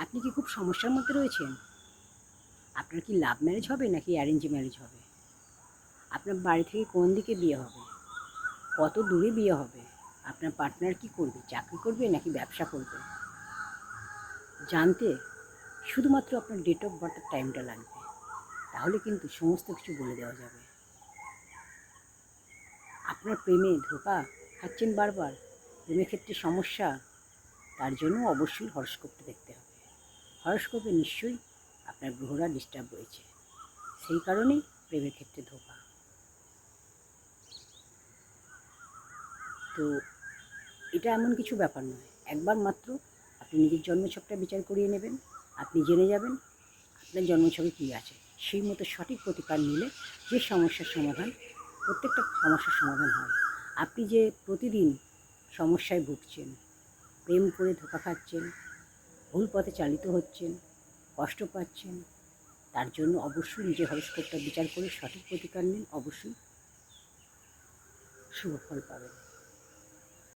আপনি কি খুব সমস্যার মধ্যে রয়েছেন? আপনার কি লাভ ম্যারেজ হবে নাকি অ্যারেঞ্জ ম্যারেজ হবে? আপনার বাড়ি থেকে কোন দিকে বিয়ে হবে? কত দূরে বিয়ে হবে? আপনার পার্টনার কি করবে? চাকরি করবে নাকি ব্যবসা করবে? জানতে শুধুমাত্র আপনার ডেট অফ বার্থের টাইমটা লাগবে। তাহলে কিন্তু সমস্ত কিছু বলে দেওয়া যাবে। আপনার প্রেমে ধোঁকা খাচ্ছেন বারবার, প্রেমের ক্ষেত্রে সমস্যা, তার জন্য অবশ্যই হরস্কোপটা দেখতে হবে। হরস্কোপে নিশ্চয়ই আপনার গ্রহরা ডিস্টার্ব রয়েছে, সেই কারণেই প্রেমের ক্ষেত্রে ধোঁকা। তো এটা এমন কিছু ব্যাপার নয়, একবার মাত্র আপনি নিজের জন্মছকটা বিচার করিয়ে নেবেন, আপনি জেনে যাবেন আপনার জন্মছকে কী আছে। সেই মতো সঠিক প্রতিকার নিলে যে সমস্যার সমাধান, প্রত্যেকটা সমস্যার সমাধান হয়। আপনি যে প্রতিদিন সমস্যায় ভুগছেন, প্রেম করে ধোঁকা খাচ্ছেন, ভুল পথে চালিত হচ্ছেন, কষ্ট পাচ্ছেন, তার জন্য অবশ্যই নিজের হরস্কোপটা বিচার করে সঠিক প্রতিকার নিন, অবশ্যই শুভ ফল পাবেন।